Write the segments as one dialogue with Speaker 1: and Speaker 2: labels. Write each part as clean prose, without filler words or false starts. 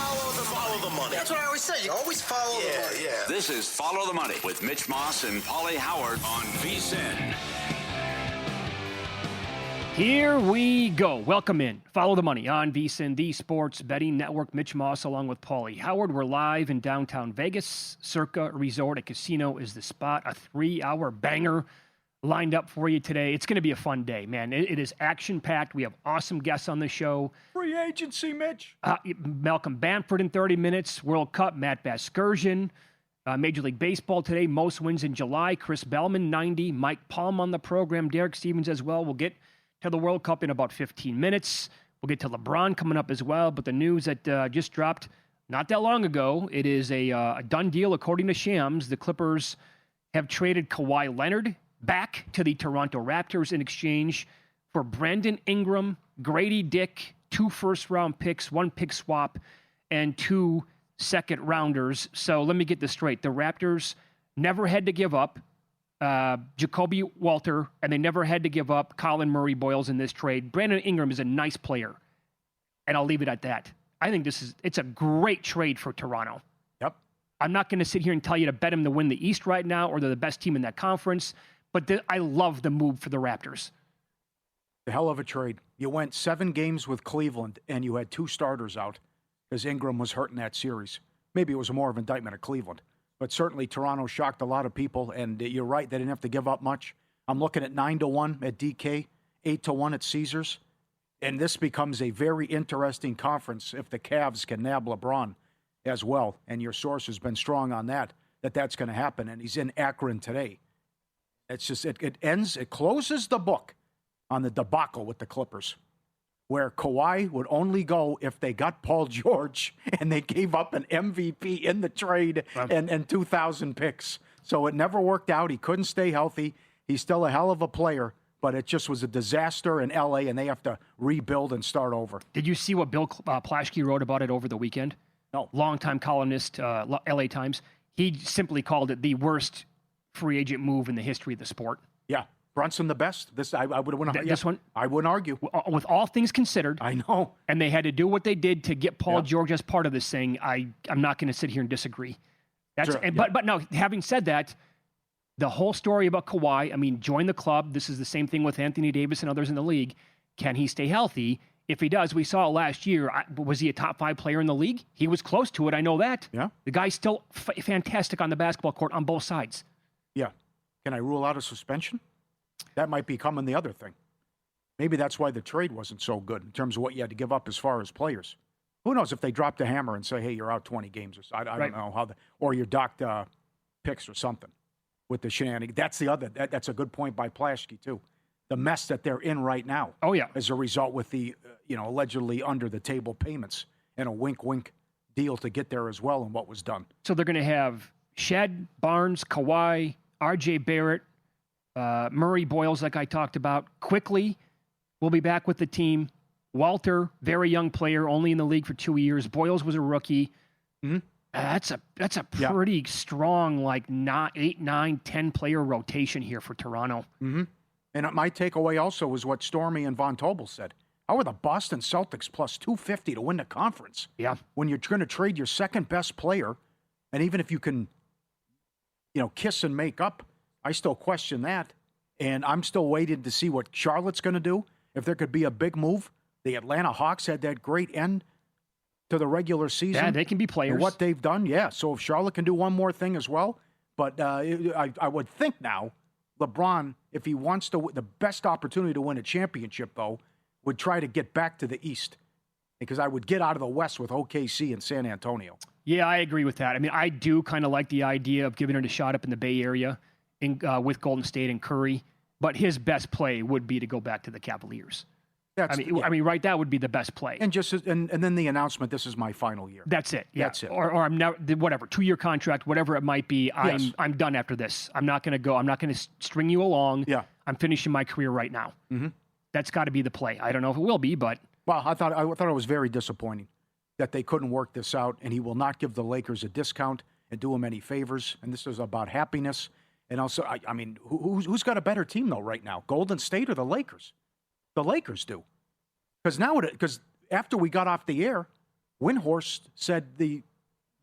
Speaker 1: Follow the money.
Speaker 2: That's what I always say. You always follow the money.
Speaker 1: Yeah.
Speaker 3: This is Follow the Money with Mitch Moss and Paulie Howard on VSiN.
Speaker 4: Here we go. Welcome in. Follow the Money on VSiN, the Sports Betting Network. Mitch Moss along with Paulie Howard. We're live in downtown Vegas. Circa Resort and Casino is the spot. A 3-hour banger lined up for you today. It's going to be a fun day, man. It is action-packed. We have awesome guests on the show.
Speaker 5: Free agency, Mitch.
Speaker 4: Malcolm Bamford in 30 minutes. World Cup, Matt Vasgersian. Major League Baseball today. Most wins in July. Chris Bellman, 90. Mike Palm on the program. Derek Stevens as well. We'll get to the World Cup in about 15 minutes. We'll get to LeBron coming up as well. But the news that just dropped not that long ago, it is a done deal according to Shams. The Clippers have traded Kawhi Leonard back to the Toronto Raptors in exchange for Brandon Ingram, Grady Dick, 2 first-round picks, 1 pick swap, and 2 second-rounders. So let me get this straight. The Raptors never had to give up Jacoby Walter, and they never had to give up Colin Murray Boyles in this trade. Brandon Ingram is a nice player, and I'll leave it at that. I think it's a great trade for Toronto.
Speaker 5: Yep.
Speaker 4: I'm not going to sit here and tell you to bet them to win the East right now, or they're the best team in that conference, but I love the move for the Raptors.
Speaker 5: The hell of a trade. You went 7 games with Cleveland, and you had 2 starters out because Ingram was hurt in that series. Maybe it was more of an indictment of Cleveland. But certainly Toronto shocked a lot of people, and you're right, they didn't have to give up much. I'm looking at 9-1 at DK, 8-1 at Caesars, and this becomes a very interesting conference if the Cavs can nab LeBron as well. And your source has been strong on that's going to happen, and he's in Akron today. It's just it closes the book on the debacle with the Clippers, where Kawhi would only go if they got Paul George and they gave up an MVP in the trade and 2,000 picks. So it never worked out. He couldn't stay healthy. He's still a hell of a player, but it just was a disaster in L.A., and they have to rebuild and start over.
Speaker 4: Did you see what Bill Plaschke wrote about it over the weekend?
Speaker 5: No.
Speaker 4: Longtime columnist, L.A. Times. He simply called it the worst free agent move in the history of the sport.
Speaker 5: Yeah. Brunson the best. I would have
Speaker 4: this one.
Speaker 5: I wouldn't argue.
Speaker 4: With all things considered,
Speaker 5: I know.
Speaker 4: And they had to do what they did to get Paul George as part of this thing. I'm not going to sit here and disagree. But no. Having said that, the whole story about Kawhi. I mean, join the club. This is the same thing with Anthony Davis and others in the league. Can he stay healthy? If he does, we saw it last year. Was he a top 5 player in the league? He was close to it. I know that.
Speaker 5: Yeah.
Speaker 4: The guy's still fantastic on the basketball court on both sides.
Speaker 5: Yeah. Can I rule out a suspension? That might be coming the other thing. Maybe that's why the trade wasn't so good in terms of what you had to give up as far as players. Who knows if they dropped a hammer and say, hey, you're out 20 games. Or so. I don't know how or you're docked picks or something with the shenanigans. That's the other. That's a good point by Plaschke, too. The mess that they're in right now.
Speaker 4: Oh, yeah.
Speaker 5: As a result with the, allegedly under-the-table payments and a wink-wink deal to get there as well and what was done.
Speaker 4: So they're going to have Shed, Barnes, Kawhi, R.J. Barrett, Murray Boyles, like I talked about. Quickly, we'll be back with the team. Walter, very young player, only in the league for 2 years. Boyles was a rookie.
Speaker 5: Mm-hmm.
Speaker 4: That's a pretty strong, 8, 9, 10 player rotation here for Toronto.
Speaker 5: Mm-hmm. And my takeaway also was what Stormy and Von Tobel said. How are the Boston Celtics plus 250 to win the conference?
Speaker 4: Yeah.
Speaker 5: When you're going to trade your second best player, and even if you can, kiss and make up, I still question that. And I'm still waiting to see what Charlotte's going to do. If there could be a big move. The Atlanta Hawks had that great end to the regular season.
Speaker 4: Yeah, they can be players.
Speaker 5: And what they've done, yeah. So if Charlotte can do one more thing as well. But I would think now, LeBron, if he wants to, the best opportunity to win a championship, though, would try to get back to the East. Because I would get out of the West with OKC and San Antonio.
Speaker 4: Yeah, I agree with that. I mean, I do kind of like the idea of giving it a shot up in the Bay Area with Golden State and Curry. But his best play would be to go back to the Cavaliers. That would be the best play.
Speaker 5: And and then the announcement, this is my final year.
Speaker 4: That's it. Yeah.
Speaker 5: That's it.
Speaker 4: Or I'm now, whatever, 2-year contract, whatever it might be. I'm done after this. I'm not going to go. I'm not going to string you along.
Speaker 5: Yeah.
Speaker 4: I'm finishing my career right now.
Speaker 5: Mm-hmm.
Speaker 4: That's got to be the play. I don't know if it will be, but.
Speaker 5: Well, I thought it was very disappointing that they couldn't work this out, and he will not give the Lakers a discount and do them any favors. And this is about happiness. And also, I mean, who's got a better team, though, right now? Golden State or the Lakers? The Lakers do. Because after we got off the air, Windhorst said the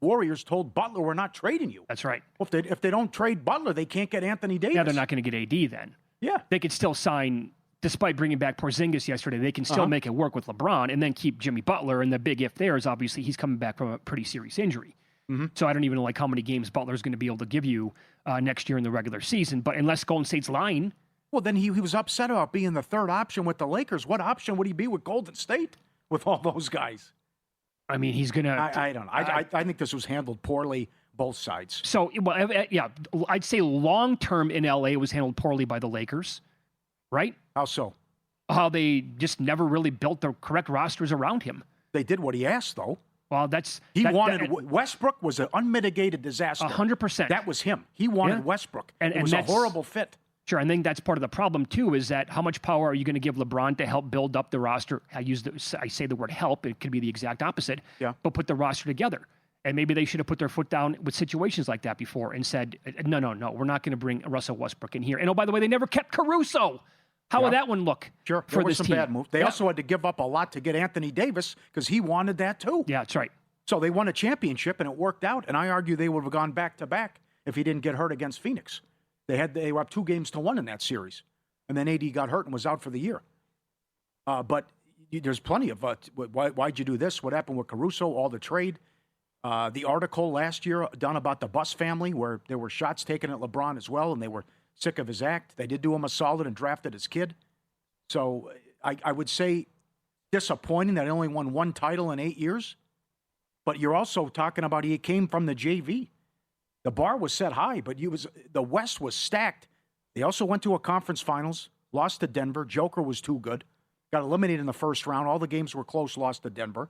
Speaker 5: Warriors told Butler, we're not trading you.
Speaker 4: That's right.
Speaker 5: Well, if they don't trade Butler, they can't get Anthony Davis.
Speaker 4: Yeah, they're not going to get AD then.
Speaker 5: Yeah.
Speaker 4: They could still sign, despite bringing back Porzingis yesterday, they can still make it work with LeBron and then keep Jimmy Butler. And the big if there is obviously he's coming back from a pretty serious injury. So I don't even know how many games Butler's going to be able to give you next year in the regular season. But unless Golden State's lying.
Speaker 5: Well, then he was upset about being the third option with the Lakers. What option would he be with Golden State with all those guys?
Speaker 4: I mean, he's going to.
Speaker 5: I don't know. I think this was handled poorly, both sides.
Speaker 4: So, well, yeah, I'd say long term in LA it was handled poorly by the Lakers, right?
Speaker 5: How so?
Speaker 4: How they just never really built the correct rosters around him.
Speaker 5: They did what he asked, though.
Speaker 4: Well,
Speaker 5: Westbrook was an unmitigated disaster.
Speaker 4: 100%.
Speaker 5: That was him. He wanted Westbrook. It was a horrible fit.
Speaker 4: Sure, I think that's part of the problem too. Is that how much power are you going to give LeBron to help build up the roster? I say the word help. It could be the exact opposite.
Speaker 5: Yeah.
Speaker 4: But put the roster together, and maybe they should have put their foot down with situations like that before and said, no, we're not going to bring Russell Westbrook in here. And oh, by the way, they never kept Caruso. How would that one look?
Speaker 5: Sure,
Speaker 4: for
Speaker 5: there were
Speaker 4: this
Speaker 5: some
Speaker 4: team?
Speaker 5: bad moves. They also had to give up a lot to get Anthony Davis because he wanted that too.
Speaker 4: Yeah, that's right.
Speaker 5: So they won a championship and it worked out. And I argue they would have gone back to back if he didn't get hurt against Phoenix. They were up 2-1 in that series, and then AD got hurt and was out for the year. But there's plenty of why'd you do this? What happened with Caruso? All the trade. The article last year done about the Buss family, where there were shots taken at LeBron as well, and they were sick of his act. They did do him a solid and drafted his kid. So I would say disappointing that he only won one title in 8 years. But you're also talking about he came from the JV. The bar was set high, but the West was stacked. They also went to a conference finals, lost to Denver. Joker was too good. Got eliminated in the first round. All the games were close, lost to Denver.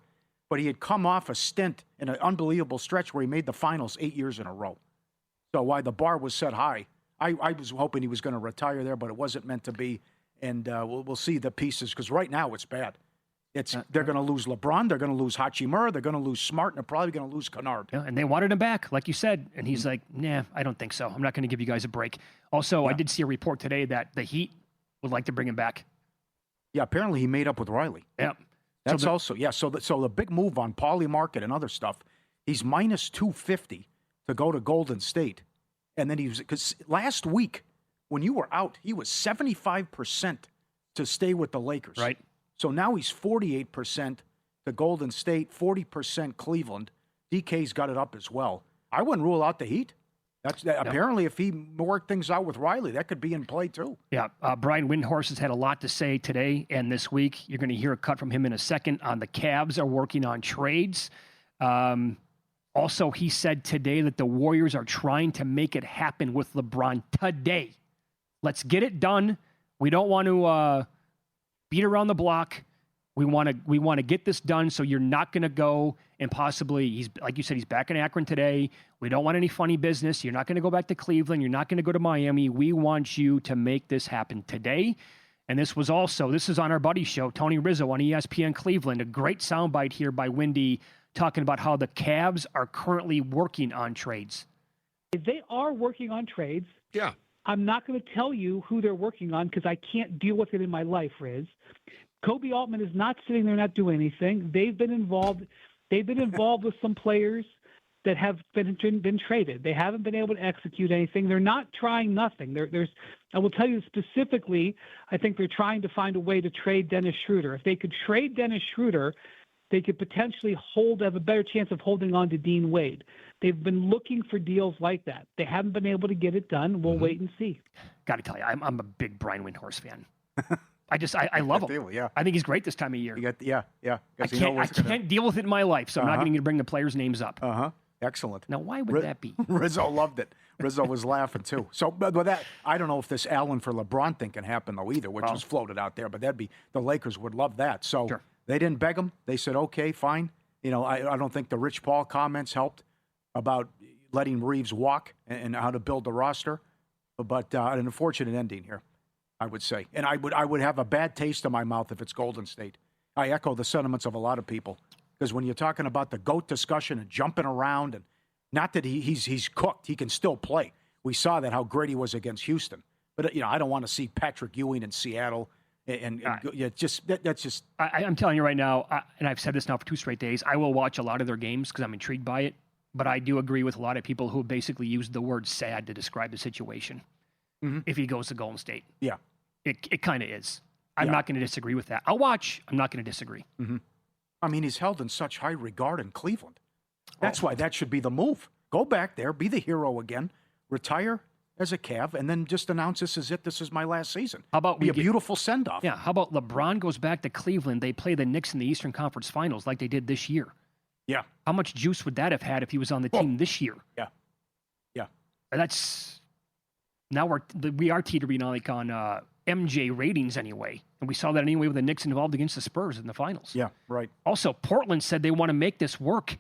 Speaker 5: But he had come off a stint in an unbelievable stretch where he made the finals 8 years in a row. So why the bar was set high, I was hoping he was going to retire there, but it wasn't meant to be. And we'll see the pieces, because right now it's bad. They're going to lose LeBron. They're going to lose Hachimura. They're going to lose Smart. And they're probably going to lose Kennard.
Speaker 4: Yeah, and they wanted him back, like you said. And he's like, nah, I don't think so. I'm not going to give you guys a break. Also, I did see a report today that the Heat would like to bring him back.
Speaker 5: Yeah, apparently he made up with Riley.
Speaker 4: Yeah.
Speaker 5: That's also, yeah. So the big move on Pauly Market and other stuff, he's minus 250 to go to Golden State. And then because last week when you were out, he was 75% to stay with the Lakers.
Speaker 4: Right.
Speaker 5: So now he's 48% to Golden State, 40% Cleveland. DK's got it up as well. I wouldn't rule out the Heat. Apparently, if he worked things out with Riley, that could be in play too.
Speaker 4: Yeah, Brian Windhorst has had a lot to say today and this week. You're going to hear a cut from him in a second on the Cavs are working on trades. Also, he said today that the Warriors are trying to make it happen with LeBron today. Let's get it done. We don't want to beat around the block. We want to get this done. So you're not going to go and possibly, he's like you said, he's back in Akron today. We don't want any funny business. You're not going to go back to Cleveland. You're not going to go to Miami. We want you to make this happen today. And this is on our buddy show, Tony Rizzo on ESPN Cleveland. A great soundbite here by Windy talking about how the Cavs are currently working on trades.
Speaker 1: They are working on trades.
Speaker 2: Yeah.
Speaker 1: I'm not going to tell you who they're working on because I can't deal with it in my life, Riz. Kobe Altman is not sitting there not doing anything. They've been involved with some players that have been traded. They haven't been able to execute anything. They're not trying nothing. I will tell you specifically, I think they're trying to find a way to trade Dennis Schroeder. If they could trade Dennis Schroeder, they could potentially have a better chance of holding on to Dean Wade. They've been looking for deals like that. They haven't been able to get it done. We'll wait and see.
Speaker 4: Got to tell you, I'm a big Brian Windhorst fan. I love him.
Speaker 5: Yeah.
Speaker 4: I think he's great this time of year.
Speaker 5: I
Speaker 4: can't deal with it in my life, so I'm not going to bring the players' names up.
Speaker 5: Excellent.
Speaker 4: Now, why would that be?
Speaker 5: Rizzo loved it. Rizzo was laughing too. So, but that I don't know if this Allen for LeBron thing can happen though either, which was floated out there. But the Lakers would love that. So They didn't beg him. They said, okay, fine. I don't think the Rich Paul comments helped about letting Reeves walk and how to build the roster. But an unfortunate ending here, I would say. And I would have a bad taste in my mouth if it's Golden State. I echo the sentiments of a lot of people. Because when you're talking about the GOAT discussion and jumping around, and not that he's cooked, he can still play. We saw that, how great he was against Houston. But, I don't want to see Patrick Ewing in Seattle That's just.
Speaker 4: I'm telling you right now, and I've said this now for 2 straight days, I will watch a lot of their games because I'm intrigued by it. But I do agree with a lot of people who basically use the word sad to describe the situation. Mm-hmm. If he goes to Golden State.
Speaker 5: Yeah.
Speaker 4: It kind of is. I'm not going to disagree with that. I'll watch. I'm not going to disagree.
Speaker 5: Mm-hmm. I mean, he's held in such high regard in Cleveland. That's why that should be the move. Go back there, be the hero again, retire as a Cav, and then just announce this is it. This is my last season.
Speaker 4: How about
Speaker 5: be a beautiful send-off?
Speaker 4: Yeah. How about LeBron goes back to Cleveland? They play the Knicks in the Eastern Conference Finals like they did this year.
Speaker 5: Yeah.
Speaker 4: How much juice would that have had if he was on the team this year?
Speaker 5: Yeah. Yeah.
Speaker 4: And that's now we are teetering like on MJ ratings anyway, and we saw that anyway with the Knicks involved against the Spurs in the finals.
Speaker 5: Yeah. Right.
Speaker 4: Also, Portland said they want to make this work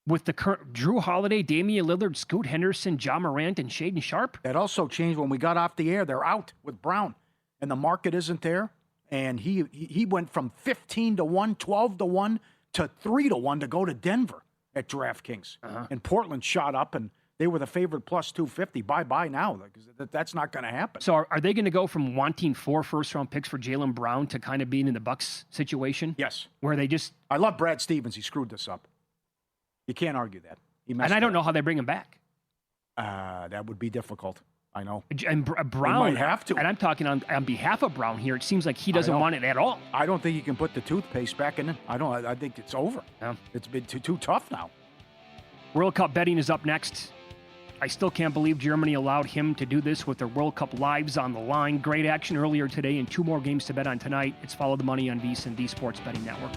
Speaker 4: with the current Drew Holiday, Damian Lillard, Scoot Henderson, Ja Morant, and Shaedon Sharpe.
Speaker 5: That also changed when we got off the air. They're out with Brown, and the market isn't there. And he went from 15-1, 12-1 to 3-1 to go to Denver at DraftKings. Uh-huh. And Portland shot up, and they were the favorite plus 250. Bye-bye now. That's not going to happen.
Speaker 4: So are they going to go from wanting 4 first-round picks for Jaylen Brown to kind of being in the Bucks situation?
Speaker 5: Yes.
Speaker 4: Where they just...
Speaker 5: I love Brad Stevens. He screwed this up. You can't argue that.
Speaker 4: And I don't know how they bring him back.
Speaker 5: That would be difficult. I know.
Speaker 4: And Brown...
Speaker 5: might have to.
Speaker 4: And I'm talking on behalf of Brown here. It seems like he doesn't want it at all.
Speaker 5: I don't think you can put the toothpaste back in it. I think it's over.
Speaker 4: Yeah.
Speaker 5: It's been too tough now.
Speaker 4: World Cup betting is up next. I still can't believe Germany allowed him to do this with their World Cup lives on the line. Great action earlier today and 2 more games to bet on tonight. It's Follow the Money on VSiN, the Sports Betting Network.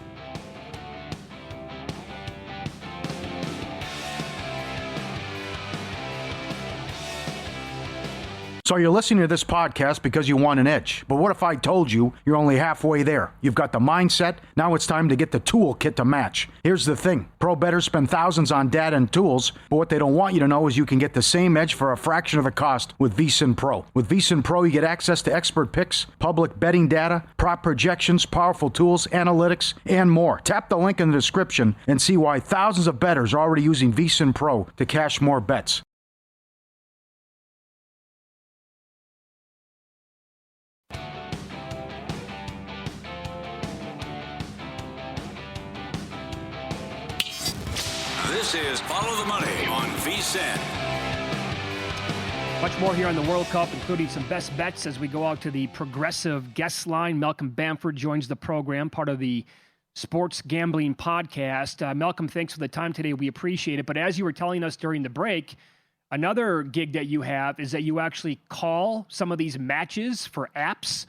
Speaker 5: So you're listening to this podcast because you want an edge. But what if I told you you're only halfway there? You've got the mindset. Now it's time to get the toolkit to match. Here's the thing. Pro bettors spend thousands on data and tools, but what they don't want you to know is you can get the same edge for a fraction of the cost with VSiN Pro. With VSiN Pro, you get access to expert picks, public betting data, prop projections, powerful tools, analytics, and more. Tap the link in the description and see why thousands of bettors are already using VSiN Pro to cash more bets.
Speaker 3: This is Follow the Money on VSiN.
Speaker 4: Much more here on the World Cup, including some best bets as we go out to the Progressive guest line. Malcolm Bamford joins the program, part of the Sports Gambling Podcast. Malcolm, thanks for the time today. We appreciate it. But as you were telling us during the break, another gig that you have is that you actually call some of these matches for apps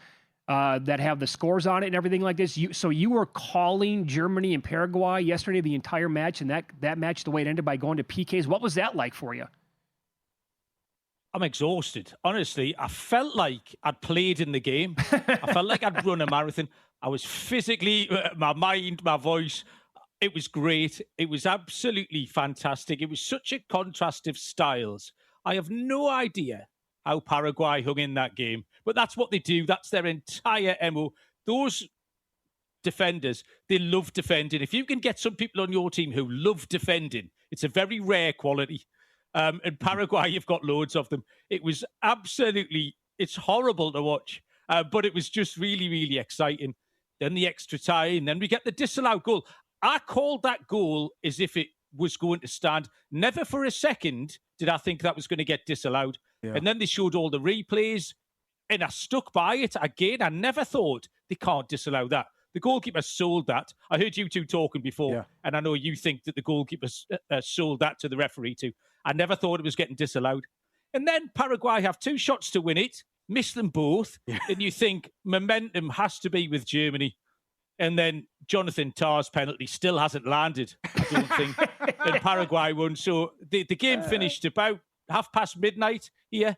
Speaker 4: that have the scores on it and everything like this. So you were calling Germany and Paraguay yesterday, the entire match, and that match, the way it ended by going to PKs. What was that like for you?
Speaker 6: I'm exhausted. Honestly, I felt like I'd played in the game. I felt like I'd run a marathon. I was physically, my mind, my voice, it was great. It was absolutely fantastic. It was such a contrast of styles. I have no idea how Paraguay hung in that game. But that's what they do. That's their entire MO. Those defenders, they love defending. If you can get some people on your team who love defending, it's a very rare quality. And Paraguay, you've got loads of them. It was absolutely, it's horrible to watch. But it was just really, really exciting. Then the extra time. Then we get the disallowed goal. I called that goal as if it was going to stand. Never for a second did I think that was going to get disallowed. Yeah. And then they showed all the replays, and I stuck by it. Again, I never thought they can't disallow that. The goalkeeper sold that. I heard you two talking before, and I know you think that the goalkeeper sold that to the referee too. I never thought it was getting disallowed. And then Paraguay have 2 shots to win it, miss them both, and you think momentum has to be with Germany. And then Jonathan Tah's penalty still hasn't landed, I don't think. And Paraguay won. So the game finished about midnight here.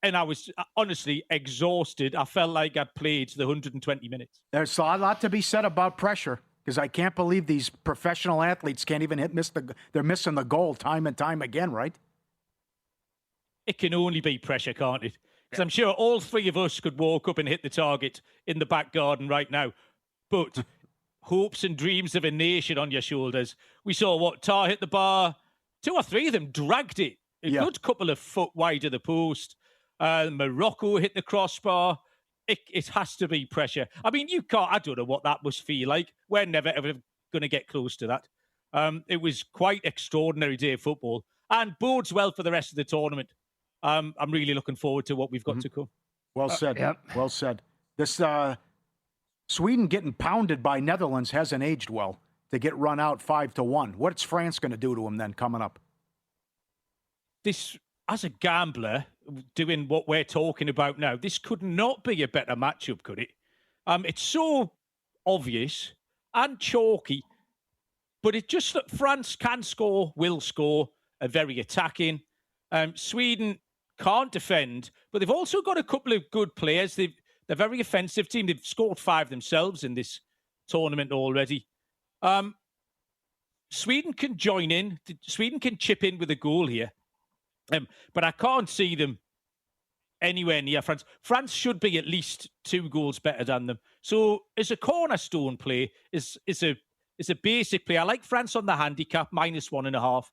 Speaker 6: And I was honestly exhausted. I felt like I'd played the 120 minutes.
Speaker 5: There's a lot to be said about pressure, because I can't believe these professional athletes can't even they're missing the goal time and time again, right?
Speaker 6: It can only be pressure, can't it? Because I'm sure all 3 of us could walk up and hit the target in the back garden right now. But hopes and dreams of a nation on your shoulders. We saw Tah hit the bar. 2 or 3 of them dragged it. A good couple of foot wide of the post. Morocco hit the crossbar. it has to be pressure. I mean, you can't. I don't know what that must feel like. We're never ever going to get close to that. It was quite extraordinary day of football and bodes well for the rest of the tournament. I'm really looking forward to what we've got to come.
Speaker 5: Well said.
Speaker 4: Yep.
Speaker 5: Well said. This Sweden getting pounded by Netherlands hasn't aged well to get run out 5-1. What's France going to do to them then coming up?
Speaker 6: This, as a gambler, doing what we're talking about now, this could not be a better matchup, could it? It's so obvious and chalky, but it just that France can score, will score, are very attacking. Sweden can't defend, but they've also got a couple of good players. They're a very offensive team. They've scored 5 themselves in this tournament already. Sweden can join in. Sweden can chip in with a goal here. But I can't see them anywhere near France. France should be at least 2 goals better than them. So as a cornerstone play, is a basic play. I like France on the handicap, -1.5.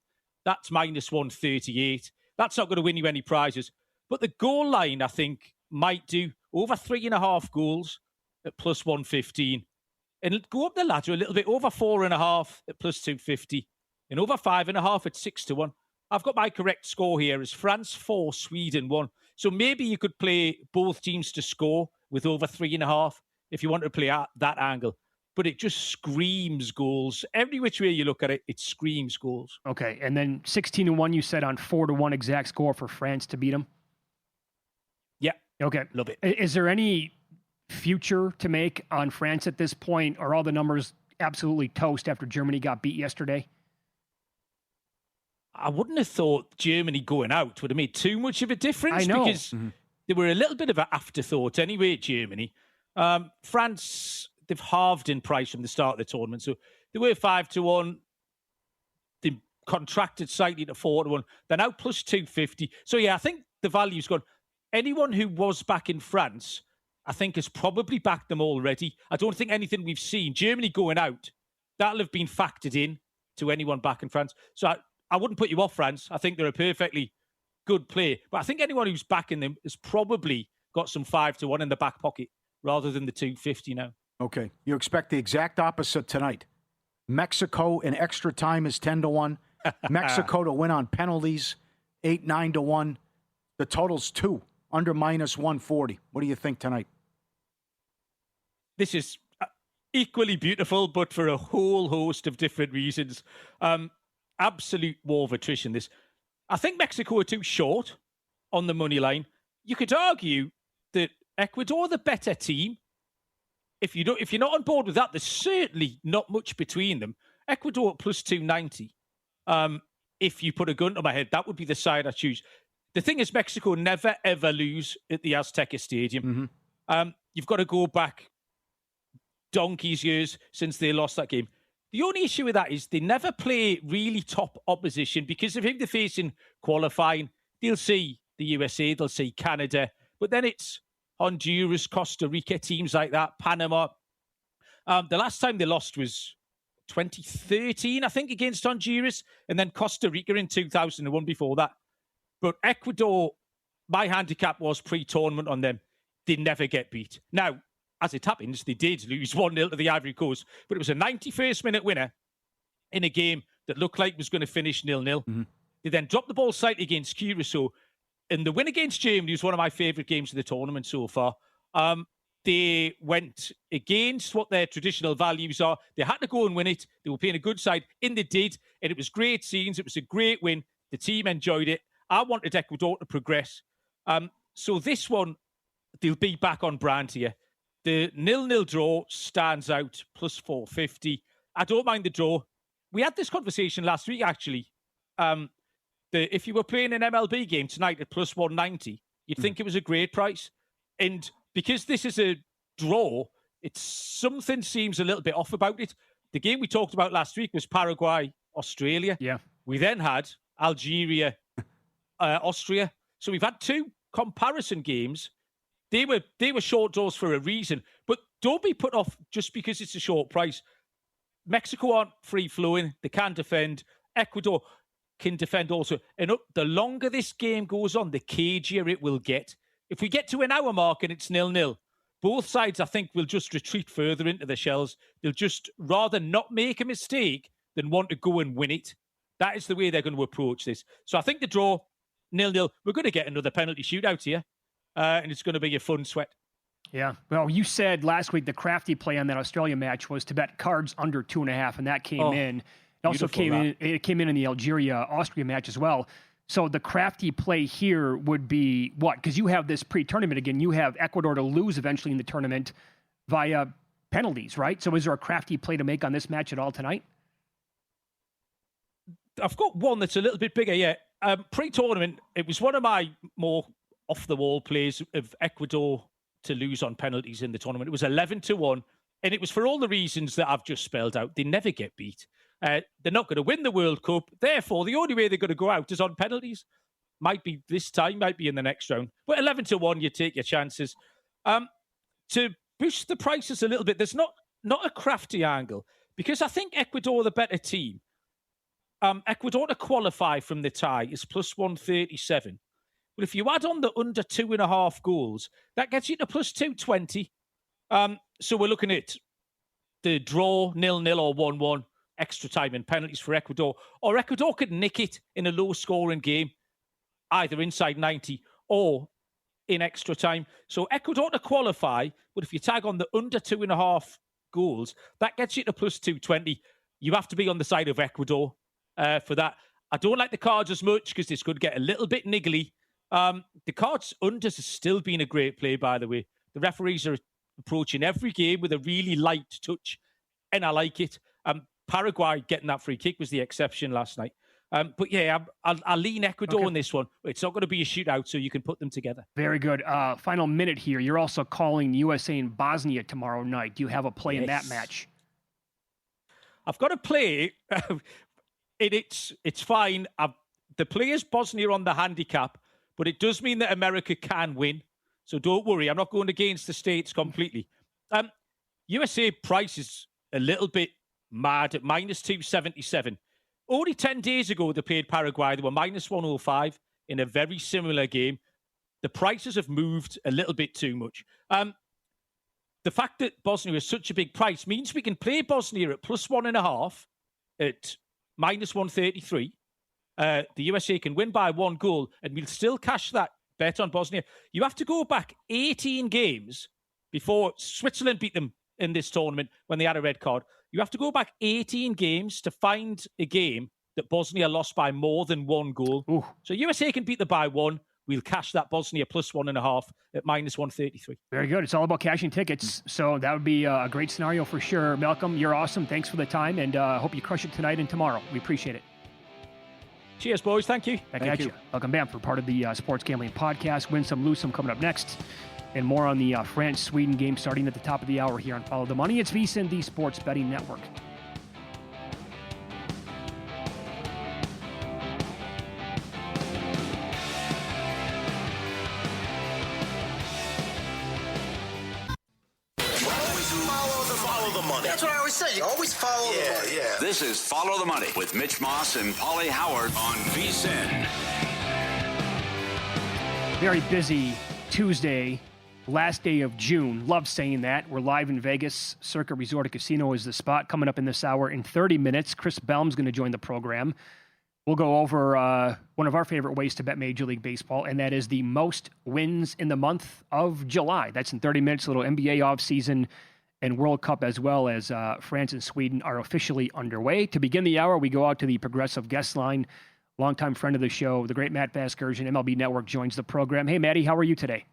Speaker 6: That's -138. That's not going to win you any prizes. But the goal line, I think, might do over 3.5 goals at +115. And go up the ladder a little bit, over 4.5 at +250. And over 5.5 at 6-1. I've got my correct score here as France 4, Sweden 1. So maybe you could play both teams to score with over 3.5 if you want to play at that angle. But it just screams goals. Every which way you look at it, it screams goals.
Speaker 4: Okay, and then 16-1 you said on 4-1 exact score for France to beat them?
Speaker 6: Yeah.
Speaker 4: Okay.
Speaker 6: Love it.
Speaker 4: Is there any future to make on France at this point? Are all the numbers absolutely toast after Germany got beat yesterday?
Speaker 6: I wouldn't have thought Germany going out would have made too much of a difference.
Speaker 4: I know.
Speaker 6: Because they were a little bit of an afterthought anyway, Germany. France, they've halved in price from the start of the tournament. So they were 5-1. They contracted slightly to 4-1. They're now +250. So yeah, I think the value's gone. Anyone who was back in France, I think has probably backed them already. I don't think anything we've seen, Germany going out, that'll have been factored in to anyone back in France. So I wouldn't put you off France. I think they're a perfectly good play. But I think anyone who's backing them has probably got some 5-1 in the back pocket rather than the 250 now.
Speaker 5: Okay. You expect the exact opposite tonight. Mexico in extra time is 10-1. Mexico to win on penalties, 8-9-1. The total's 2, under -140. What do you think tonight?
Speaker 6: This is equally beautiful, but for a whole host of different reasons. Absolute war of attrition. This, I think Mexico are too short on the money line. You could argue that Ecuador are the better team. If you're not on board with that, there's certainly not much between them. Ecuador at +290. If you put a gun to my head, that would be the side I choose. The thing is, Mexico never ever lose at the Azteca Stadium. You've got to go back donkey's years since they lost that game. The only issue with that is they never play really top opposition because of who they're facing qualifying. They'll see the USA, they'll see Canada, but then it's Honduras, Costa Rica, teams like that, Panama. The last time they lost was 2013, I think, against Honduras, and then Costa Rica in 2001 before that. But Ecuador, my handicap was pre-tournament on them. They never get beat. Now, as it happens, they did lose 1-0 to the Ivory Coast, but it was a 91st minute winner in a game that looked like it was going to finish 0-0. They then dropped the ball slightly against Curacao, and the win against Germany was one of my favourite games of the tournament so far. They went against what their traditional values are. They had to go and win it. They were playing a good side, and they did, and it was great scenes. It was a great win. The team enjoyed it. I wanted Ecuador to progress. So this one, they'll be back on brand here. The 0-0 draw stands out, +450. I don't mind the draw. We had this conversation last week, actually. If you were playing an MLB game tonight at +190, you'd think it was a great price. And because this is a draw, something seems a little bit off about it. The game we talked about last week was Paraguay, Australia.
Speaker 4: Yeah.
Speaker 6: We then had Algeria, Austria. So we've had 2 comparison games. They were short draws for a reason, but don't be put off just because it's a short price. Mexico aren't free-flowing. They can defend. Ecuador can defend also. And the longer this game goes on, the cagier it will get. If we get to an hour mark and it's 0-0, both sides, I think, will just retreat further into their shells. They'll just rather not make a mistake than want to go and win it. That is the way they're going to approach this. So I think the draw, 0-0. We're going to get another penalty shootout here, and it's going to be a fun sweat.
Speaker 4: Yeah. Well, you said last week the crafty play on that Australia match was to bet cards under 2.5, and that came in. It also came in the Algeria-Austria match as well. So the crafty play here would be what? Because you have this pre-tournament again. You have Ecuador to lose eventually in the tournament via penalties, right? So is there a crafty play to make on this match at all tonight?
Speaker 6: I've got one that's a little bit bigger, yeah. Pre-tournament, it was one of my more off-the-wall plays of Ecuador to lose on penalties in the tournament. It was 11-1, and it was for all the reasons that I've just spelled out. They never get beat. They're not going to win the World Cup. Therefore, the only way they're going to go out is on penalties. Might be this time, might be in the next round. But 11-1, you take your chances. To boost the prices a little bit, there's not a crafty angle, because I think Ecuador are the better team. Ecuador to qualify from the tie is plus 137. But if you add on the under 2.5 goals, that gets you to plus 220. So we're looking at the draw, 0-0 or 1-1, extra time and penalties for Ecuador. Or Ecuador could nick it in a low-scoring game, either inside 90 or in extra time. So Ecuador to qualify, but if you tag on the under 2.5 goals, that gets you to plus 220. You have to be on the side of Ecuador for that. I don't like the cards as much because this could get a little bit niggly. The cards unders has still been a great play, by the way. The referees are approaching every game with a really light touch, and I like it. Paraguay getting that free kick was the exception last night. But yeah, I'll lean Ecuador on this one. It's not going to be a shootout, so you can put them together.
Speaker 4: Very good. Final minute here. You're also calling USA and Bosnia tomorrow night. Do you have a play in that match?
Speaker 6: I've got a play. It's fine. The play is Bosnia on the handicap, but it does mean that America can win. So don't worry. I'm not going against the States completely. USA price is a little bit mad at minus 277. Only 10 days ago, they played Paraguay. They were minus 105 in a very similar game. The prices have moved a little bit too much. The fact that Bosnia is such a big price means we can play Bosnia at plus 1.5 at minus 133. The USA can win by 1 goal, and we'll still cash that bet on Bosnia. You have to go back 18 games before Switzerland beat them in this tournament when they had a red card. You have to go back 18 games to find a game that Bosnia lost by more than 1 goal.
Speaker 4: Ooh.
Speaker 6: So USA can beat them by 1. We'll cash that Bosnia plus 1.5 at minus 133.
Speaker 4: Very good. It's all about cashing tickets. So that would be a great scenario for sure. Malcolm, you're awesome. Thanks for the time, and hope you crush it tonight and tomorrow. We appreciate it.
Speaker 6: Cheers, boys. Thank you.
Speaker 4: Back at you. Malcolm Bamford, part of the Sports Gambling Podcast. Win some, lose some coming up next. And more on the France-Sweden game starting at the top of the hour here on Follow the Money. It's VSiN, the Sports Betting Network.
Speaker 2: Follow the money. That's what I always say. You always follow the money. Yeah.
Speaker 3: This is Follow the Money with Mitch Moss and Paulie Howard on VSiN.
Speaker 4: Very busy Tuesday. Last day of June. Love saying that. We're live in Vegas. Circa Resort and Casino is the spot. Coming up in this hour in 30 minutes, Chris Bellm's going to join the program. We'll go over one of our favorite ways to bet Major League Baseball, and that is the most wins in the month of July. That's in 30 minutes. A little NBA offseason and World Cup, as well as France and Sweden, are officially underway. To begin the hour, we go out to the Progressive guest line. Longtime friend of the show, the great Matt Vasgersian, MLB Network, joins the program. Hey, Matty, how are you today?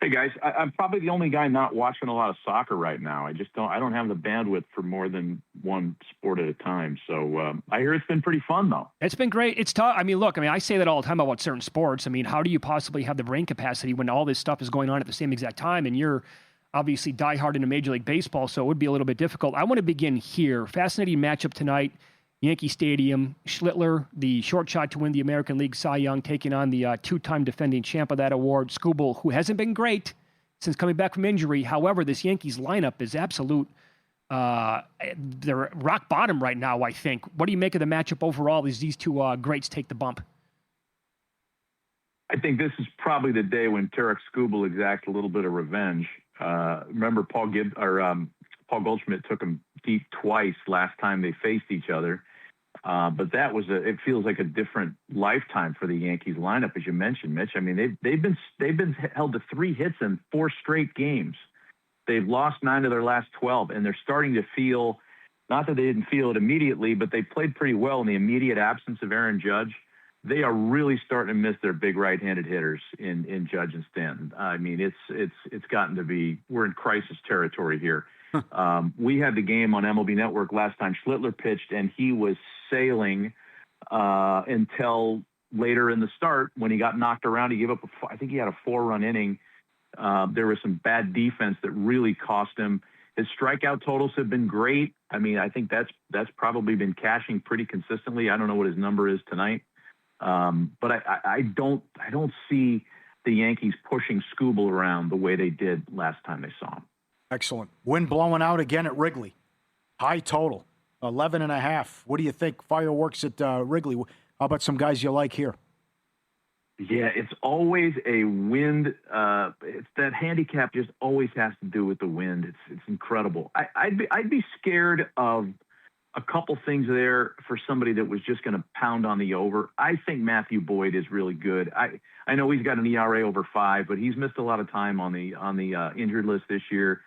Speaker 7: Hey guys, I'm probably the only guy not watching a lot of soccer right now. I don't have the bandwidth for more than one sport at a time. So I hear it's been pretty fun though.
Speaker 4: It's been great. It's tough. I say that all the time about certain sports. How do you possibly have the brain capacity when all this stuff is going on at the same exact time? And you're obviously diehard into Major League Baseball, so it would be a little bit difficult. I want to begin here. Fascinating matchup tonight. Yankee Stadium. Schlittler, the short shot to win the American League Cy Young, taking on the two-time defending champ of that award, Skubal, who hasn't been great since coming back from injury. However, this Yankees lineup is absolute. They're rock bottom right now, I think. What do you make of the matchup overall as these two greats take the bump?
Speaker 7: I think this is probably the day when Tarek Skubal exacts a little bit of revenge. Remember Paul Goldschmidt took him deep twice last time they faced each other. But it feels like a different lifetime for the Yankees lineup, as you mentioned, Mitch. I mean, they've been held to 3 hits in 4 straight games. They've lost 9 of their last 12, and they're starting to feel, not that they didn't feel it immediately, but they played pretty well in the immediate absence of Aaron Judge. They are really starting to miss their big right-handed hitters in Judge and Stanton. I mean, it's gotten to be, we're in crisis territory here. We had the game on MLB Network last time Schlittler pitched, and he was sailing until later in the start when he got knocked around. He gave up, I think he had a 4-run inning. There was some bad defense that really cost him. His strikeout totals have been great. I mean, I think that's probably been cashing pretty consistently. I don't know what his number is tonight. But I don't see the Yankees pushing Skubal around the way they did last time they saw him.
Speaker 5: Excellent. Wind blowing out again at Wrigley. High total, 11.5. What do you think? Fireworks at Wrigley. How about some guys you like here?
Speaker 7: Yeah, it's always a wind. It's that handicap just always has to do with the wind. It's incredible. I'd be scared of a couple things there for somebody that was just going to pound on the over. I think Matthew Boyd is really good. I know he's got an ERA over 5, but he's missed a lot of time on the injured list this year.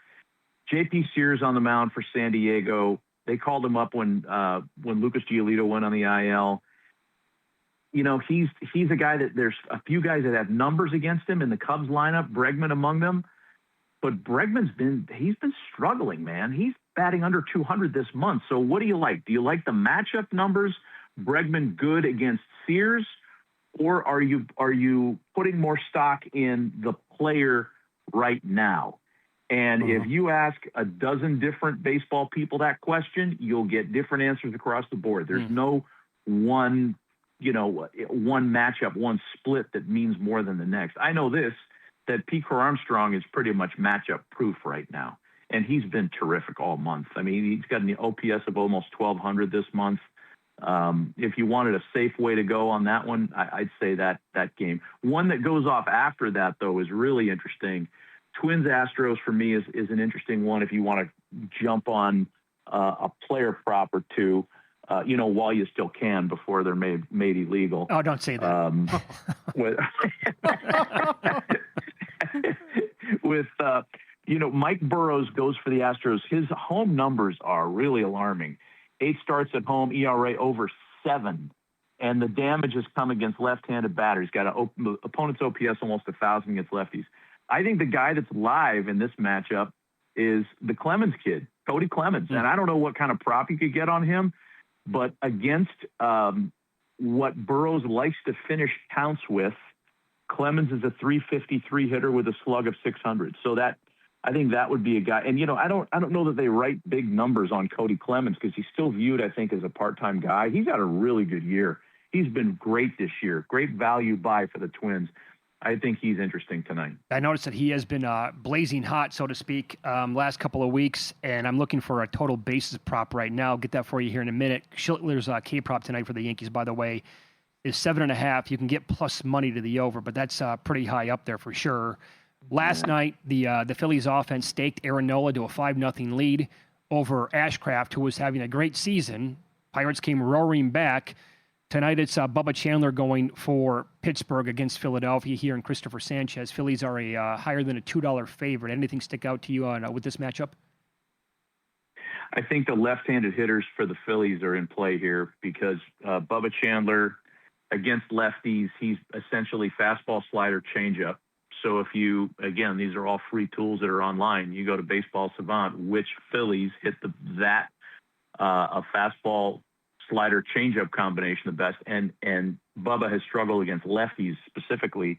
Speaker 7: JP Sears on the mound for San Diego. They called him up when Lucas Giolito went on the IL. You know, he's a guy that there's a few guys that have numbers against him in the Cubs lineup, Bregman among them. But Bregman's been struggling, man. He's batting under 200 this month. So what do you like? Do you like the matchup numbers? Bregman good against Sears, or are you putting more stock in the player right now? And if you ask a dozen different baseball people that question, you'll get different answers across the board. There's no one matchup, one split that means more than the next. I know this, that Pete Armstrong is pretty much matchup proof right now. And he's been terrific all month. I mean, he's got an OPS of almost 1,200 this month. If you wanted a safe way to go on that one, I'd say that game. One that goes off after that, though, is really interesting. Twins-Astros, for me, is an interesting one if you want to jump on a player prop or two, while you still can before they're made illegal.
Speaker 4: Oh, don't say that.
Speaker 7: Mike Burrows goes for the Astros. His home numbers are really alarming. 8 starts at home, ERA over 7. And the damage has come against left-handed batters. Got an opponent's OPS almost 1,000 against lefties. I think the guy that's live in this matchup is the Clemens kid, Cody Clemens. And I don't know what kind of prop you could get on him, but against what Burrows likes to finish counts with, Clemens is a 353 hitter with a slug of 600. So I think that would be a guy. And, I don't know that they write big numbers on Cody Clemens because he's still viewed, I think, as a part-time guy. He's had a really good year. He's been great this year. Great value buy for the Twins. I think he's interesting tonight.
Speaker 4: I noticed that he has been blazing hot, so to speak, last couple of weeks, and I'm looking for a total basis prop right now. I'll get that for you here in a minute. Schlittler's K-prop tonight for the Yankees, by the way, is 7.5. You can get plus money to the over, but that's pretty high up there for sure. Last night, the Phillies offense staked Aaron Nola to a 5-0 lead over Ashcraft, who was having a great season. Pirates came roaring back. Tonight, it's Bubba Chandler going for Pittsburgh against Philadelphia here, and Christopher Sanchez. Phillies are a higher than a $2 favorite. Anything stick out to you with this matchup?
Speaker 7: I think the left-handed hitters for the Phillies are in play here because Bubba Chandler against lefties, he's essentially fastball, slider, changeup. So if these are all free tools that are online. You go to Baseball Savant, which Phillies hit a fastball, slider, changeup combination the best, and Bubba has struggled against lefties specifically.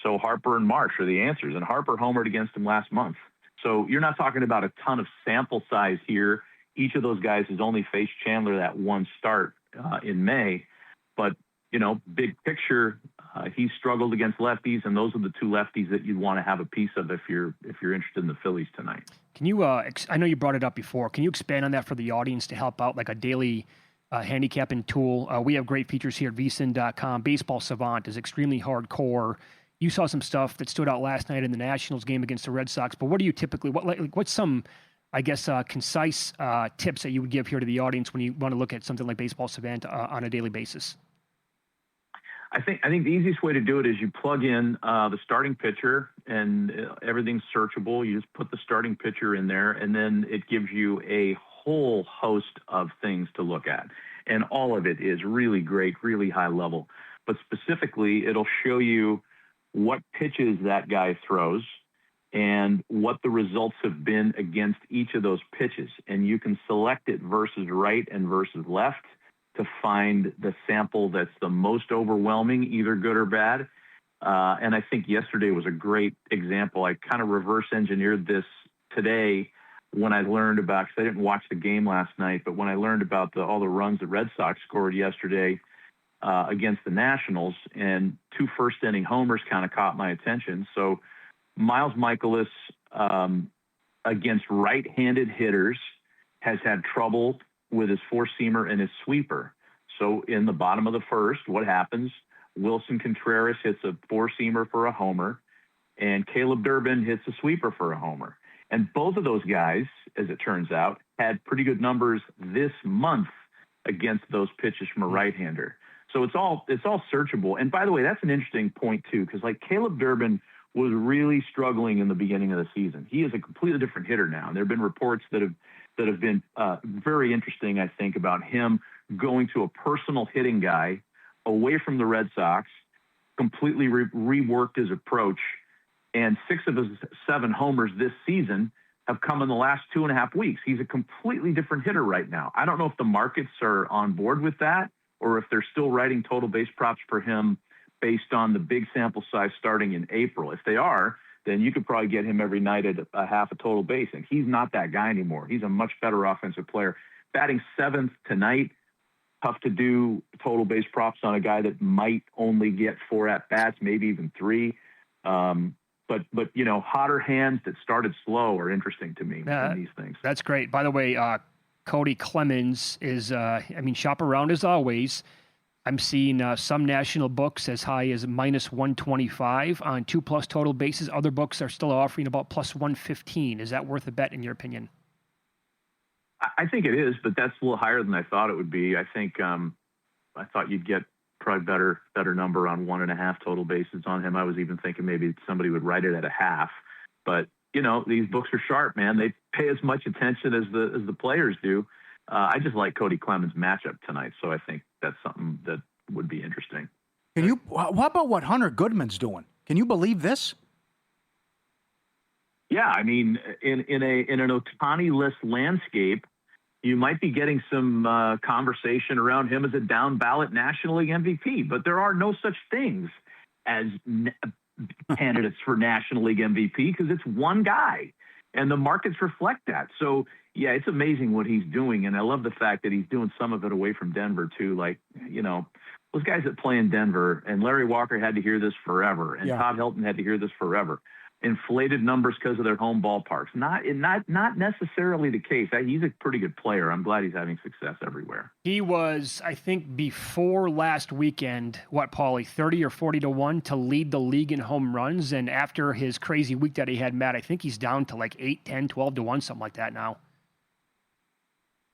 Speaker 7: So Harper and Marsh are the answers, and Harper homered against him last month. So you're not talking about a ton of sample size here. Each of those guys has only faced Chandler that one start in May, but big picture, he's struggled against lefties, and those are the 2 lefties that you'd want to have a piece of if you're interested in the Phillies tonight.
Speaker 4: Can you? I know you brought it up before. Can you expand on that for the audience to help out, like a daily handicapping tool. We have great features here at vsin.com. Baseball Savant is extremely hardcore. You saw some stuff that stood out last night in the Nationals game against the Red Sox, but what do you typically, what's some, I guess, concise tips that you would give here to the audience when you want to look at something like Baseball Savant on a daily basis?
Speaker 7: I think the easiest way to do it is you plug in the starting pitcher, and everything's searchable. You just put the starting pitcher in there, and then it gives you a whole host of things to look at. And all of it is really great, really high level. But specifically, it'll show you what pitches that guy throws and what the results have been against each of those pitches. And you can select it versus right and versus left to find the sample that's the most overwhelming, either good or bad. And I think yesterday was a great example. I kind of reverse engineered this today when I learned about, because I didn't watch the game last night, but when I learned about all the runs the Red Sox scored yesterday against the Nationals, and 2 first-inning homers kind of caught my attention. So Miles Mikolas against right-handed hitters has had trouble with his four-seamer and his sweeper. So in the bottom of the first, what happens? Wilson Contreras hits a four-seamer for a homer, and Caleb Durbin hits a sweeper for a homer. And both of those guys, as it turns out, had pretty good numbers this month against those pitches from a right-hander. So it's all searchable. And by the way, that's an interesting point too, because like Caleb Durbin was really struggling in the beginning of the season. He is a completely different hitter now. And there have been reports that have been very interesting, I think, about him going to a personal hitting guy away from the Red Sox, completely reworked his approach, and 6 of his 7 homers this season have come in the last 2.5 weeks. He's a completely different hitter right now. I don't know if the markets are on board with that or if they're still writing total base props for him based on the big sample size starting in April. If they are, then you could probably get him every night at a half a total base, and he's not that guy anymore. He's a much better offensive player. Batting 7th tonight, tough to do total base props on a guy that might only get 4 at-bats, maybe even 3. But you know, hotter hands that started slow are interesting to me in these things.
Speaker 4: That's great. By the way, Cody Clemens is, shop around as always. I'm seeing some national books as high as minus 125 on 2+ total bases. Other books are still offering about plus 115. Is that worth a bet in your opinion?
Speaker 7: I think it is, but that's a little higher than I thought it would be. I think I thought you'd get probably better number on 1.5 total bases on him. I was even thinking maybe somebody would write it at a half. But you know, these books are sharp, man. They pay as much attention as the players do. I just like Cody Clemens' matchup tonight, so I think that's something that would be interesting.
Speaker 5: What about what Hunter Goodman's doing? Can you believe this?
Speaker 7: Yeah, I mean, in an Ohtani-less landscape, you might be getting some conversation around him as a down ballot National League MVP, but there are no such things as candidates for National League MVP because it's one guy, and the markets reflect that. So, yeah, it's amazing what he's doing, and I love the fact that he's doing some of it away from Denver, too. Like, you know, those guys that play in Denver, and Larry Walker had to hear this forever, and Todd Helton had to hear this forever. Inflated numbers because of their home ballparks. Not necessarily the case. He's a pretty good player. I'm glad he's having success everywhere.
Speaker 4: He was, I think, before last weekend, Paulie, 30 or 40 to 1 to lead the league in home runs. And after his crazy week that he had, Matt, I think he's down to like 8, 10, 12 to 1, something like that now.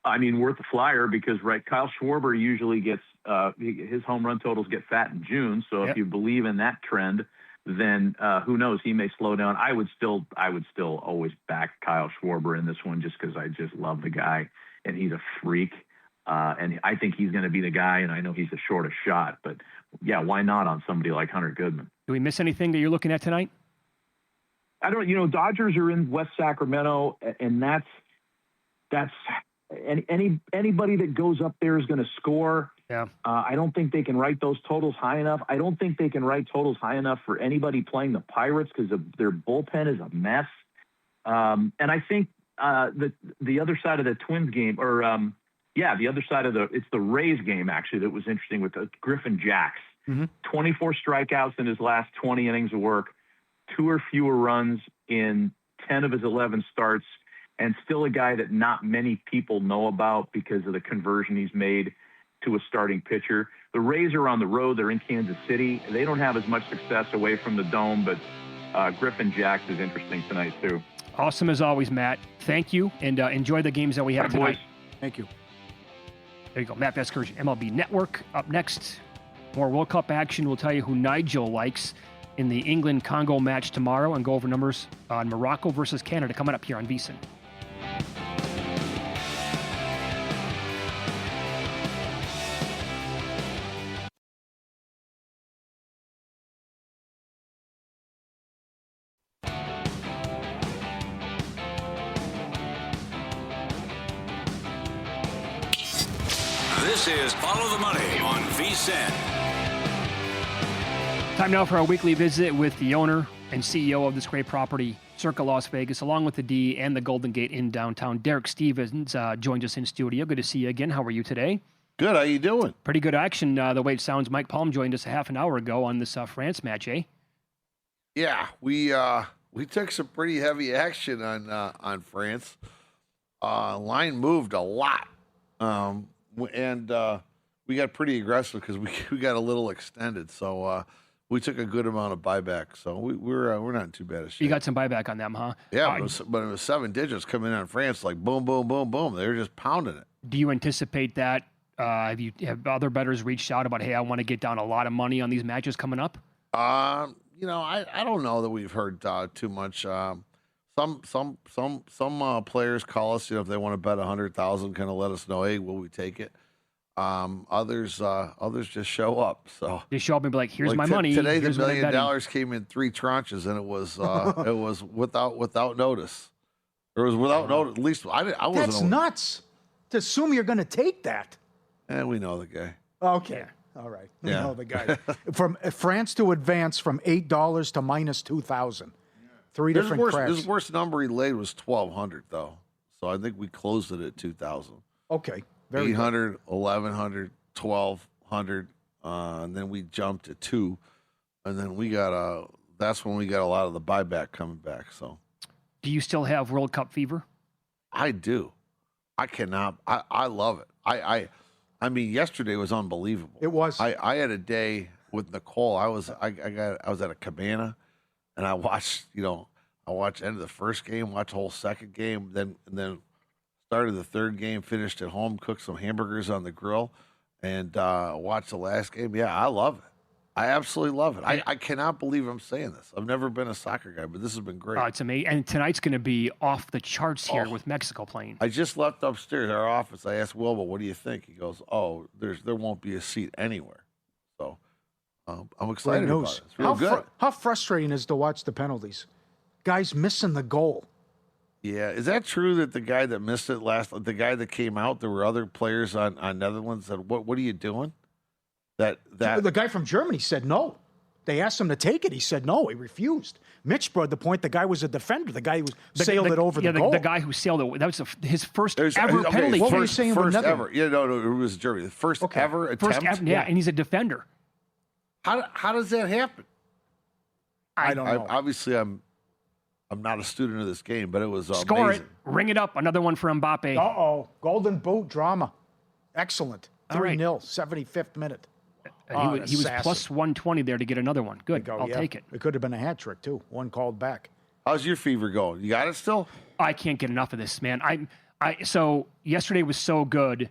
Speaker 7: I mean, worth a flyer because, right, Kyle Schwarber usually gets his home run totals get fat in June. So if you believe in that trend, then who knows? He may slow down. I would still always back Kyle Schwarber in this one just because I just love the guy and he's a freak. And I think he's going to be the guy. And I know he's the shortest shot, but yeah, why not on somebody like Hunter Goodman?
Speaker 4: Do we miss anything that you're looking at tonight?
Speaker 7: I don't. You know, Dodgers are in West Sacramento, and that's anybody that goes up there is going to score.
Speaker 4: Yeah.
Speaker 7: I don't think they can write those totals high enough. I don't think they can write totals high enough for anybody playing the Pirates because their bullpen is a mess. And I think the other side of the Twins game, the other side of it's the Rays game actually that was interesting with Griffin Jacks. 24 strikeouts in his last 20 innings of work, 2 or fewer runs in 10 of his 11 starts. and still a guy that not many people know about because of the conversion he's made to a starting pitcher. The Rays are on the road. They're in Kansas City. They don't have as much success away from the Dome, but Griffin Jax is interesting tonight, too.
Speaker 4: Awesome as always, Matt. Thank you, and enjoy the games that we have tonight.
Speaker 7: Boys.
Speaker 5: Thank you.
Speaker 4: There you go. Matt Vasgersian, MLB Network. Up next, more World Cup action. We'll tell you who Nigel likes in the England-Congo match tomorrow and go over numbers on Morocco versus Canada coming up here on VSiN.
Speaker 3: This is Follow the Money on VSiN.
Speaker 4: Time now for our weekly visit with the owner and CEO of this great property, Circa Las Vegas, along with the D and the Golden Gate in downtown. Derek Stevens joined us in studio. Good to see you again. How are you today?
Speaker 8: Good. How you doing?
Speaker 4: Pretty good action. The way it sounds, Mike Palm joined us a half an hour ago on this France match, eh?
Speaker 8: Yeah, we took some pretty heavy action on France. Line moved a lot, and we got pretty aggressive because we got a little extended. So we took a good amount of buyback. So we're not in too bad a shape.
Speaker 4: You got some buyback on them, huh?
Speaker 8: Yeah, but it was 7 digits coming in on France, like boom, boom, boom, boom. They were just pounding it.
Speaker 4: Do you anticipate that? Have other bettors reached out about, hey, I want to get down a lot of money on these matches coming up?
Speaker 8: I don't know that we've heard too much. Some players call us, if they want to bet 100,000, kind of let us know, hey, will we take it? Others just show up. So
Speaker 4: they show up and be like, here's my money.
Speaker 8: Today, the
Speaker 4: $1
Speaker 8: million came in 3 tranches, and it was without notice. It was without notice. At least I wasn't.
Speaker 5: That's nuts. To assume you're going to take that.
Speaker 8: And we know the guy.
Speaker 5: Okay. All right. We
Speaker 8: Yeah.
Speaker 5: know the guy. From France to advance from $8 to minus 2,000. Three different cracks.
Speaker 8: His worst number he laid was 1,200, though. So I think we closed it at 2,000.
Speaker 5: Okay. Very
Speaker 8: 800, 1,100, 1,200, and then we jumped to 2, and then that's when we got a lot of the buyback coming back. So,
Speaker 4: do you still have World Cup fever?
Speaker 8: I do. I cannot. I love it. I mean, yesterday was unbelievable.
Speaker 5: It was.
Speaker 8: I had a day with Nicole. I was at a cabana, and I watched end of the first game, watched the whole second game, then started the third game, finished at home, cooked some hamburgers on the grill, and watched the last game. Yeah, I love it. I absolutely love it. I cannot believe I'm saying this. I've never been a soccer guy, but this has been great.
Speaker 4: Oh, it's amazing. And tonight's going to be off the charts here with Mexico playing.
Speaker 8: I just left upstairs our office. I asked Wilbur, what do you think? He goes, oh, there won't be a seat anywhere. So I'm excited about it. It's real good.
Speaker 5: How frustrating is to watch the penalties? Guys missing the goal.
Speaker 8: Yeah, is that true that the guy that missed it the guy that came out, there were other players on Netherlands that, what are you doing? The
Speaker 5: guy from Germany said no. They asked him to take it. He said no. He refused. Mitch brought the point. The guy was a defender. The guy who sailed it over the goal.
Speaker 4: The guy who sailed it. That was his first ever penalty.
Speaker 5: What were you saying
Speaker 8: first
Speaker 5: about
Speaker 8: ever? Yeah, no, it was Germany. The first ever attempt.
Speaker 4: And he's a defender.
Speaker 8: How does that happen?
Speaker 5: I don't know.
Speaker 8: Obviously, I'm not a student of this game, but it was
Speaker 4: Score
Speaker 8: amazing.
Speaker 4: it. Ring it up. Another one for Mbappe.
Speaker 5: Uh-oh. Golden boot drama. Excellent.
Speaker 4: All right.
Speaker 5: 3-0, 75th minute.
Speaker 4: And he was plus 120 there to get another one. Good. I'll take it.
Speaker 5: It could have been a hat trick, too. One called back.
Speaker 8: How's your fever going? You got it still?
Speaker 4: I can't get enough of this, man. So yesterday was so good.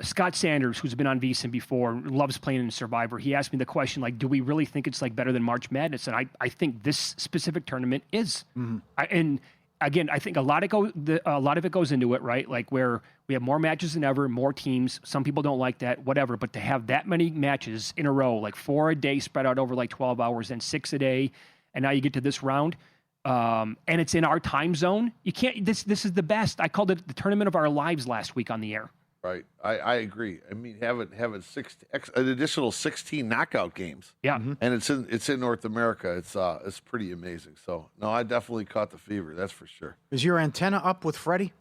Speaker 4: Scott Sanders, who's been on VSiN before, loves playing in Survivor. He asked me the question, like, do we really think it's like better than March Madness? And I think this specific tournament is.
Speaker 5: Mm-hmm.
Speaker 4: And again, I think a lot of it goes into it, right? Like where we have more matches than ever, more teams. Some people don't like that, whatever. But to have that many matches in a row, like 4 a day spread out over like 12 hours, and 6 a day, and now you get to this round, and it's in our time zone. You can't. This is the best. I called it the tournament of our lives last week on the air.
Speaker 8: Right, I agree. I mean, having an additional 16 knockout games.
Speaker 4: Yeah,
Speaker 8: and it's in North America. It's pretty amazing. So no, I definitely caught the fever. That's for sure.
Speaker 5: Is your antenna up with Freddie?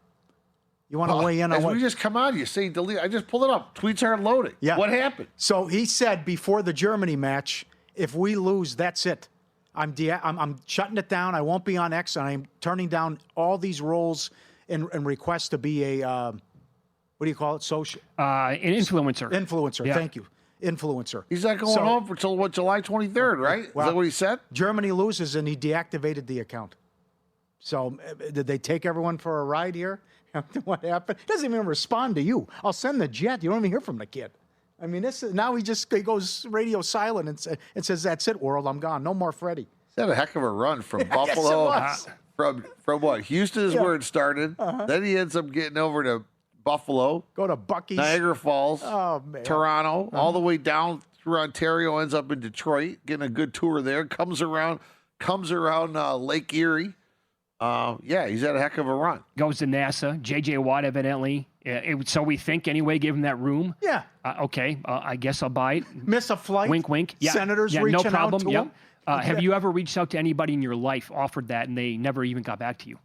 Speaker 5: You want to weigh in on what?
Speaker 8: We just come on. You say delete. I just pulled it up. Tweets aren't loading.
Speaker 5: Yeah.
Speaker 8: What happened?
Speaker 5: So he said before the Germany match, if we lose, that's it. I'm shutting it down. I won't be on X, and I'm turning down all these roles and request to be a what do you call it? Social
Speaker 4: An influencer.
Speaker 5: influencer.
Speaker 4: Yeah.
Speaker 5: Thank you, influencer.
Speaker 8: He's not going home for till July 23rd, right?
Speaker 5: Well,
Speaker 8: Is that what he said?
Speaker 5: Germany loses and he deactivated the account. So did they take everyone for a ride here? What happened? He doesn't even respond to you. I'll send the jet. You don't even hear from the kid. I mean, now he goes radio silent and says, "That's it, world. I'm gone. No more Freddie."
Speaker 8: He's had a heck of a run from
Speaker 5: Yes, it
Speaker 8: Buffalo.
Speaker 5: was.
Speaker 8: From what? Houston is where it started. Then he ends up getting over to Buffalo,
Speaker 5: Go to Buc-ee's.
Speaker 8: Niagara Falls,
Speaker 5: Oh, man.
Speaker 8: Toronto, all the way down through Ontario, ends up in Detroit, getting a good tour there. Comes around Lake Erie. Yeah, he's had a heck of a run.
Speaker 4: Goes to NASA. J.J. Watt, evidently. So we think anyway, gave him that room.
Speaker 5: Yeah.
Speaker 4: Okay, I guess I'll buy it.
Speaker 5: Miss a flight.
Speaker 4: Wink, wink. Yeah.
Speaker 5: Senators
Speaker 4: yeah,
Speaker 5: reaching
Speaker 4: no problem.
Speaker 5: out to
Speaker 4: Yep.
Speaker 5: him.
Speaker 4: Have you ever reached out to anybody in your life, offered that, and they never even got back to you?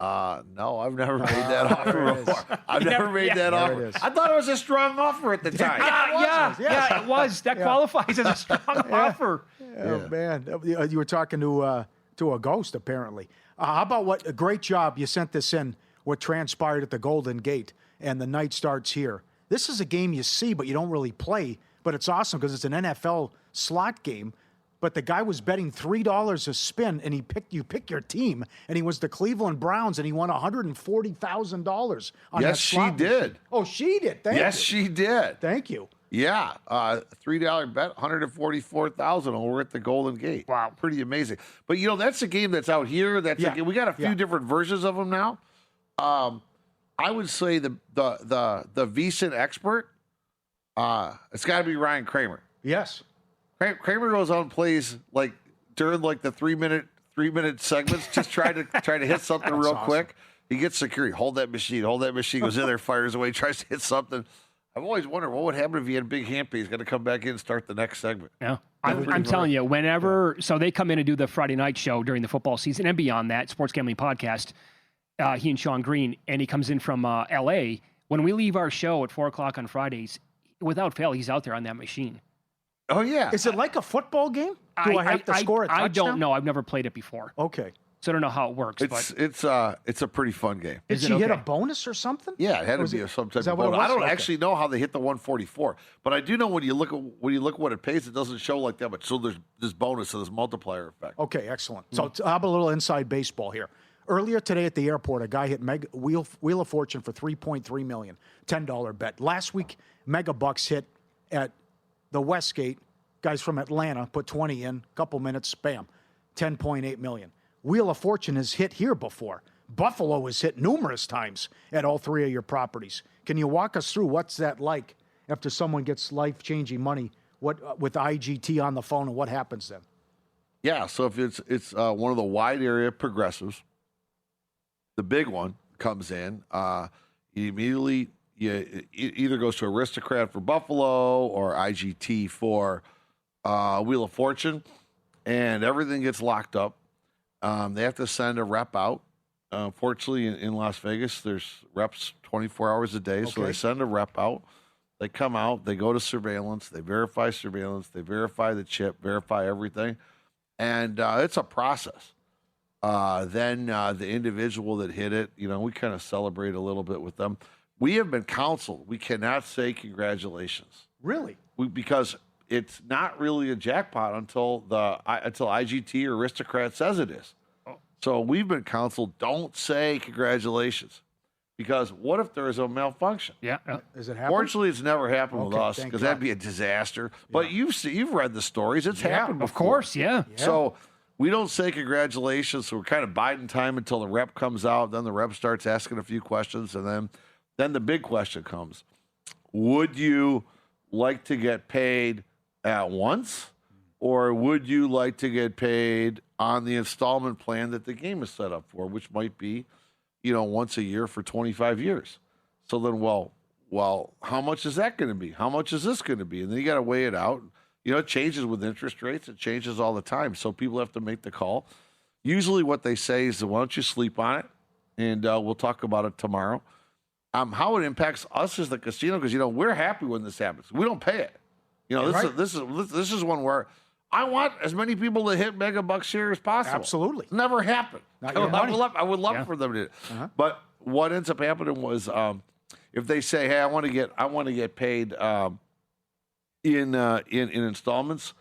Speaker 8: No, I've never made that offer
Speaker 5: there it
Speaker 8: before. I've never made that
Speaker 5: There it
Speaker 8: offer.
Speaker 5: is.
Speaker 8: I thought it was a strong offer at the time.
Speaker 4: Yeah, it was. That qualifies as a strong offer.
Speaker 5: Oh, man. You were talking to a ghost, apparently. How about a great job. You sent this in, what transpired at the Golden Gate, and the night starts here. This is a game you see, but you don't really play. But it's awesome because it's an NFL slot game. But the guy was betting $3 a spin, and you pick your team, and he was the Cleveland Browns, and he won $140,000 on that
Speaker 8: Yes, she
Speaker 5: slot
Speaker 8: did.
Speaker 5: machine. Oh, she did. Thank
Speaker 8: Yes,
Speaker 5: you.
Speaker 8: she did.
Speaker 5: Thank you.
Speaker 8: Yeah, $3 bet, 144,000 over at the Golden Gate.
Speaker 4: Wow,
Speaker 8: pretty amazing. But that's a game that's out here. That's a game. We got a few different versions of them now. I would say the VSiN expert. It's got to be Ryan Kramer.
Speaker 5: Yes.
Speaker 8: Kramer goes on and plays like during like the 3 minute segments, just try to hit something real
Speaker 5: awesome.
Speaker 8: quick. He gets security. Hold that machine. Goes in there, fires away, tries to hit something. I've always wondered what would happen if he had a big hand piece. He's going to come back in and start the next segment.
Speaker 4: Yeah. I'm telling you, whenever, so they come in and do the Friday night show during the football season and beyond that, Sports Gambling Podcast, he and Sean Green, and he comes in from L.A. When we leave our show at 4 o'clock on Fridays, without fail, he's out there on that machine.
Speaker 8: Oh, yeah.
Speaker 5: Is it like a football game? Do I have to score a touchdown?
Speaker 4: I don't know. I've never played it before.
Speaker 5: Okay.
Speaker 4: So I don't know how it works.
Speaker 8: It's a pretty fun game.
Speaker 5: Did she hit a bonus or something?
Speaker 8: Yeah, it had to be some type of bonus. I don't actually know how they hit the 144, but I do know when you look at what it pays, it doesn't show like that much. So there's this bonus, so there's multiplier effect.
Speaker 5: Okay, excellent. So I'll have a little inside baseball here. Earlier today at the airport, a guy hit Wheel of Fortune for $3.3 million, $10 bet. Last week, Mega Bucks hit at the Westgate. Guys from Atlanta put 20 in, couple minutes, bam, $10.8 million. Wheel of Fortune has hit here before. Buffalo has hit numerous times at all three of your properties. Can you walk us through what's that like after someone gets life-changing money? What with IGT on the phone, and what happens then?
Speaker 8: Yeah, so if it's one of the wide area progressives, the big one comes in, immediately it either goes to Aristocrat for Buffalo or IGT for Wheel of Fortune, and everything gets locked up. They have to send a rep out. Fortunately, in Las Vegas, there's reps 24 hours a day, so they send a rep out. They come out, they go to surveillance, they verify surveillance, they verify the chip, verify everything, and it's a process. Then the individual that hit it, we kind of celebrate a little bit with them. We have been counseled. We cannot say congratulations.
Speaker 5: Really?
Speaker 8: Because it's not really a jackpot until IGT or Aristocrat says it is. So we've been counseled, don't say congratulations. Because what if there is a malfunction?
Speaker 4: Yeah.
Speaker 5: Is it happening?
Speaker 8: Fortunately, it's never happened with us
Speaker 5: thank
Speaker 8: because
Speaker 5: God.
Speaker 8: that'd be a disaster. But you've read the stories. It's happened before.
Speaker 4: Of course, yeah.
Speaker 8: So we don't say congratulations. So we're kind of biding time until the rep comes out. Then the rep starts asking a few questions. And then the big question comes. Would you like to get paid at once? Or would you like to get paid on the installment plan that the game is set up for, which might be, once a year for 25 years? So then, well, how much is that going to be? How much is this going to be? And then you got to weigh it out. It changes with interest rates. It changes all the time. So people have to make the call. Usually what they say is, why don't you sleep on it? And we'll talk about it tomorrow. How it impacts us as the casino, because, we're happy when this happens. We don't pay it. This is one where I want as many people to hit Mega Bucks here as possible.
Speaker 5: Absolutely.
Speaker 8: It's never happened.
Speaker 5: Not
Speaker 8: I
Speaker 5: your money.
Speaker 8: would love for them to do it. But what ends up happening was if they say, "Hey, I want to get paid in installments,"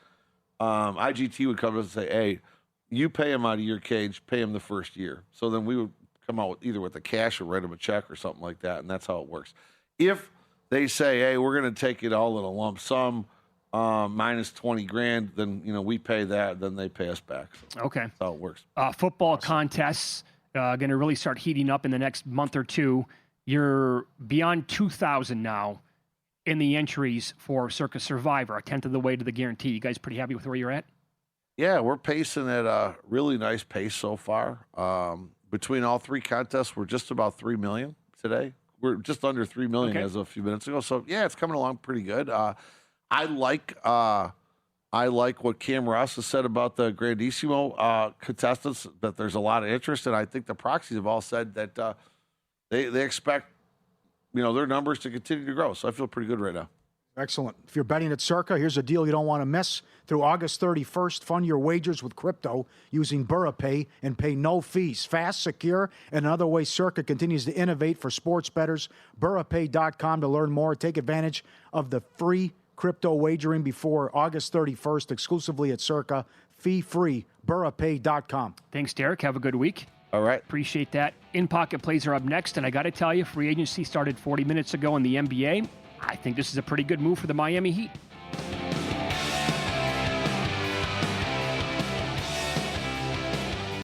Speaker 8: IGT would come to us and say, "Hey, you pay him out of your cage, pay him the first year." So then we would come out with the cash or write him a check or something like that, and that's how it works. If they say, "Hey, we're going to take it all in a lump sum, minus $20,000," then we pay that, then they pay us back. So
Speaker 4: Okay.
Speaker 8: that's how it works.
Speaker 4: Football contests going to really start heating up in the next month or two. You're beyond 2,000 now in the entries for Circus Survivor, a tenth of the way to the guarantee. You guys pretty happy with where you're at?
Speaker 8: Yeah, we're pacing at a really nice pace so far. Between all three contests, we're just about 3 million today. We're just under 3 million as of a few minutes ago. So yeah, it's coming along pretty good. I like what Cam Ross has said about the Grandissimo contestants, that there's a lot of interest, and I think the proxies have all said that they expect their numbers to continue to grow. So I feel pretty good right now.
Speaker 5: Excellent. If you're betting at Circa, here's a deal you don't want to miss. Through August 31st, fund your wagers with crypto using BurraPay and pay no fees. Fast, secure, and another way Circa continues to innovate for sports bettors. BurraPay.com to learn more. Take advantage of the free crypto wagering before August 31st, exclusively at Circa. Fee-free. BurraPay.com.
Speaker 4: Thanks, Derek. Have a good week.
Speaker 8: All right.
Speaker 4: Appreciate that. In-pocket plays are up next, and I got to tell you, free agency started 40 minutes ago in the NBA. I think this is a pretty good move for the Miami Heat.